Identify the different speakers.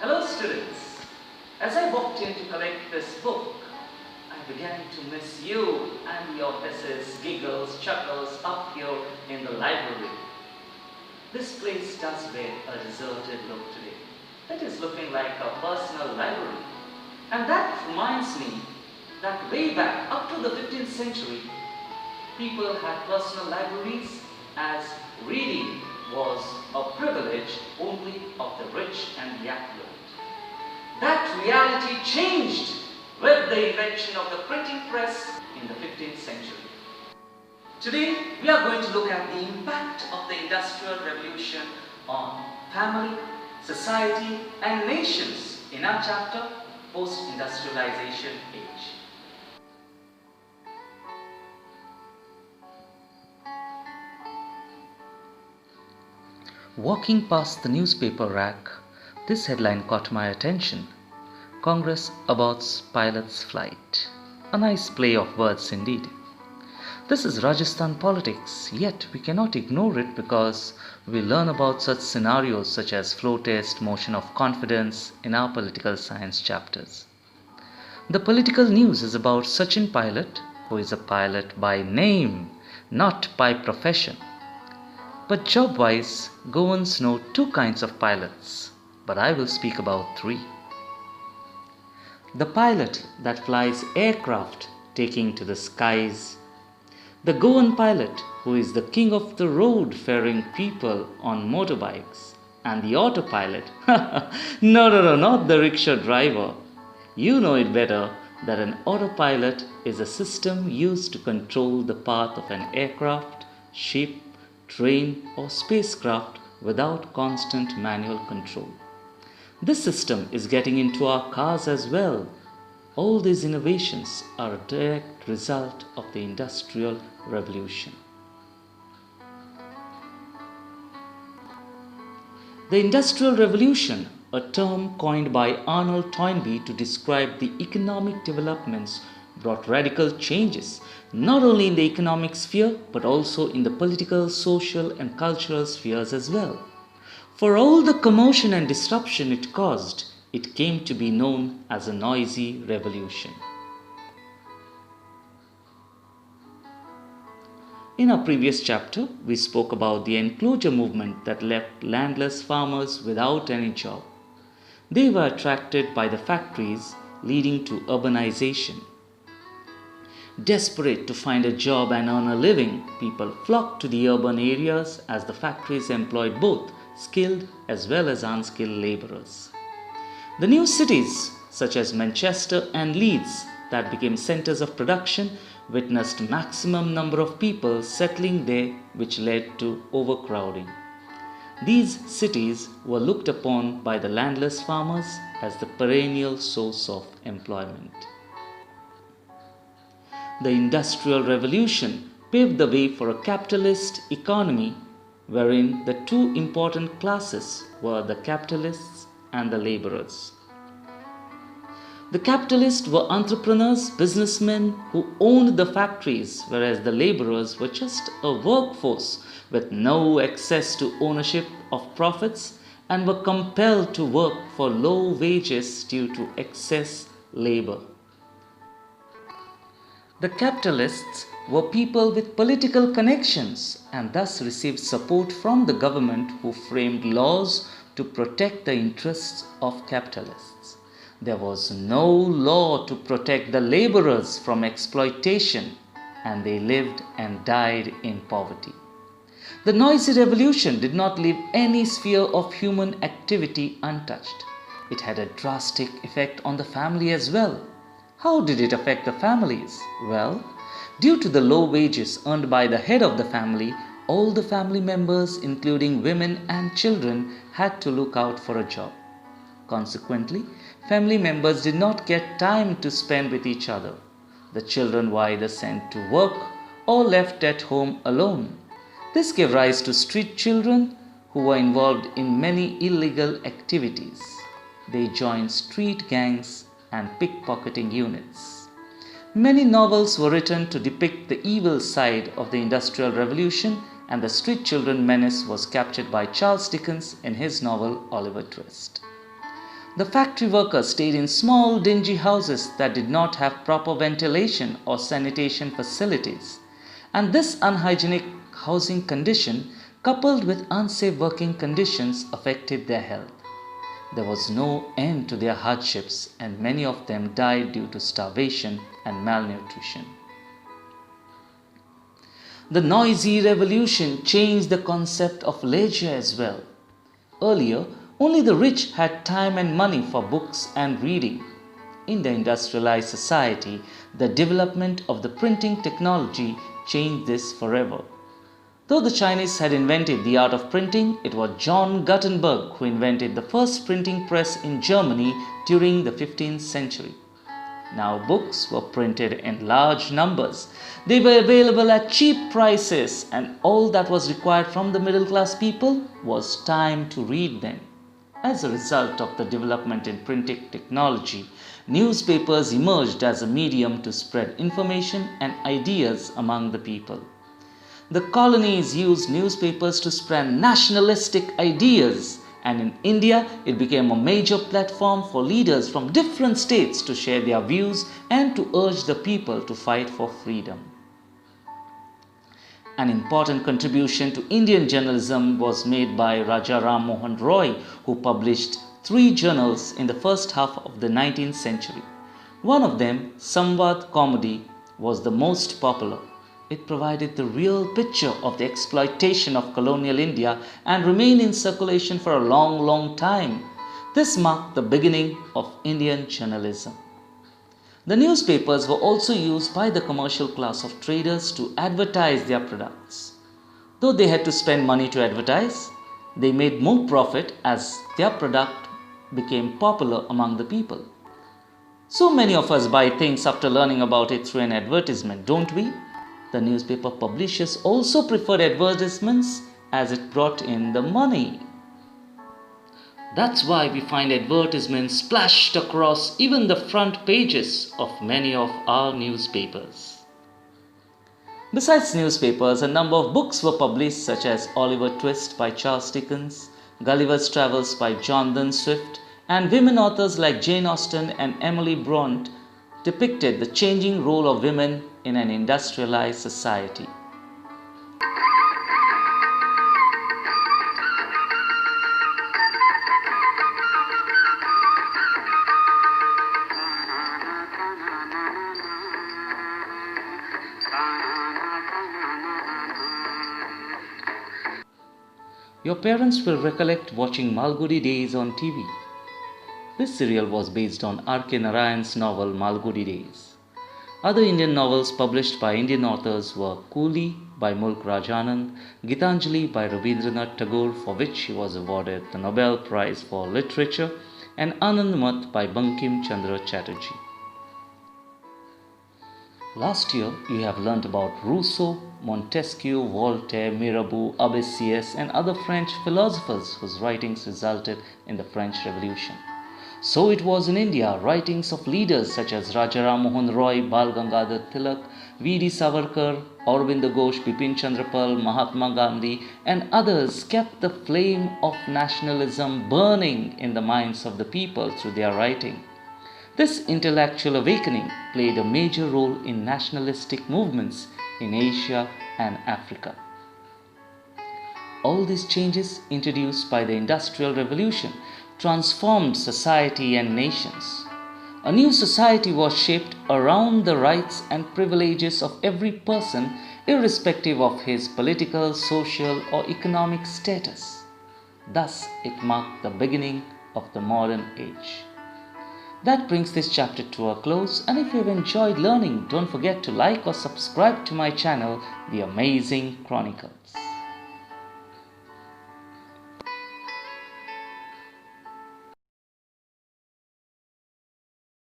Speaker 1: Hello students, as I walked in to collect this book, I began to miss you and your hisses, giggles, chuckles up here in the library. This place does bear a deserted look today. It is looking like a personal library. And that reminds me that way back up to the 15th century, people had personal libraries as reading was a privilege only of the rich and the affluent. That reality changed with the invention of the printing press in the 15th century. Today, we are going to look at the impact of the Industrial Revolution on family, society, and nations in our chapter, Post-Industrialization Age. Walking past the newspaper rack, this headline caught my attention. Congress aborts pilot's flight. A nice play of words indeed. This is Rajasthan politics, yet we cannot ignore it because we learn about such scenarios such as flow test, motion of confidence in our political science chapters. The political news is about Sachin Pilot, who is a pilot by name, not by profession. But job-wise, Goans know two kinds of pilots, but I will speak about three. The pilot that flies aircraft taking to the skies. The Goan pilot who is the king of the road ferrying people on motorbikes. And the autopilot, no, not the rickshaw driver. You know it better that an autopilot is a system used to control the path of an aircraft, ship, train or spacecraft without constant manual control. This system is getting into our cars as well. All these innovations are a direct result of the Industrial Revolution. The Industrial Revolution, a term coined by Arnold Toynbee to describe the economic developments, brought radical changes not only in the economic sphere but also in the political, social and cultural spheres as well. For all the commotion and disruption it caused, it came to be known as a noisy revolution. In our previous chapter, we spoke about the enclosure movement that left landless farmers without any job. They were attracted by the factories, leading to urbanization. Desperate to find a job and earn a living, people flocked to the urban areas as the factories employed both skilled as well as unskilled laborers. The new cities, such as Manchester and Leeds, that became centers of production, witnessed maximum number of people settling there, which led to overcrowding. These cities were looked upon by the landless farmers as the perennial source of employment. The Industrial Revolution paved the way for a capitalist economy wherein the two important classes were the capitalists and the laborers. The capitalists were entrepreneurs, businessmen who owned the factories, whereas the laborers were just a workforce with no access to ownership of profits and were compelled to work for low wages due to excess labor. The capitalists were people with political connections and thus received support from the government who framed laws to protect the interests of capitalists. There was no law to protect the laborers from exploitation, and they lived and died in poverty. The noisy revolution did not leave any sphere of human activity untouched. It had a drastic effect on the family as well. How did it affect the families? Well, due to the low wages earned by the head of the family, all the family members, including women and children, had to look out for a job. Consequently, family members did not get time to spend with each other. The children were either sent to work or left at home alone. This gave rise to street children who were involved in many illegal activities. They joined street gangs and pickpocketing units. Many novels were written to depict the evil side of the Industrial Revolution, and the street children menace was captured by Charles Dickens in his novel Oliver Twist. The factory workers stayed in small, dingy houses that did not have proper ventilation or sanitation facilities. And this unhygienic housing condition, coupled with unsafe working conditions, affected their health. There was no end to their hardships, and many of them died due to starvation and malnutrition. The noisy revolution changed the concept of leisure as well. Earlier, only the rich had time and money for books and reading. In the industrialized society, the development of the printing technology changed this forever. Though the Chinese had invented the art of printing, it was John Gutenberg who invented the first printing press in Germany during the 15th century. Now books were printed in large numbers. They were available at cheap prices, and all that was required from the middle class people was time to read them. As a result of the development in printing technology, newspapers emerged as a medium to spread information and ideas among the people. The colonies used newspapers to spread nationalistic ideas, and in India, it became a major platform for leaders from different states to share their views and to urge the people to fight for freedom. An important contribution to Indian journalism was made by Raja Ram Mohan Roy, who published 3 journals in the first half of the 19th century. One of them, Samvad Comedy, was the most popular. It provided the real picture of the exploitation of colonial India and remained in circulation for a long time. This marked the beginning of Indian journalism. The newspapers were also used by the commercial class of traders to advertise their products. Though they had to spend money to advertise, they made more profit as their product became popular among the people. So many of us buy things after learning about it through an advertisement, don't we? The newspaper publishers also preferred advertisements as it brought in the money. That's why we find advertisements splashed across even the front pages of many of our newspapers. Besides newspapers, a number of books were published, such as Oliver Twist by Charles Dickens, Gulliver's Travels by Jonathan Swift, and women authors like Jane Austen and Emily Bronte depicted the changing role of women in an industrialized society. Your parents will recollect watching Malgudi Days on TV. This serial was based on R.K. Narayan's novel Malgudi Days. Other Indian novels published by Indian authors were Coolie by Mulk Rajanand, Gitanjali by Rabindranath Tagore, for which he was awarded the Nobel Prize for Literature, and Anandmat by Bankim Chandra Chatterjee. Last year, you have learnt about Rousseau, Montesquieu, Voltaire, Mirabeau, Abbé and other French philosophers whose writings resulted in the French Revolution. So it was in India, writings of leaders such as Raja Ram Mohan Roy, Bal Gangadhar Tilak, V.D. Savarkar, Aurobindo Ghosh, Bipin Chandra Pal, Mahatma Gandhi and others kept the flame of nationalism burning in the minds of the people through their writing. This intellectual awakening played a major role in nationalistic movements in Asia and Africa. All these changes introduced by the Industrial Revolution transformed society and nations. A new society was shaped around the rights and privileges of every person, irrespective of his political, social, or economic status. Thus, it marked the beginning of the modern age. That brings this chapter to a close, and if you have enjoyed learning, don't forget to like or subscribe to my channel, The Amazing Chronicles.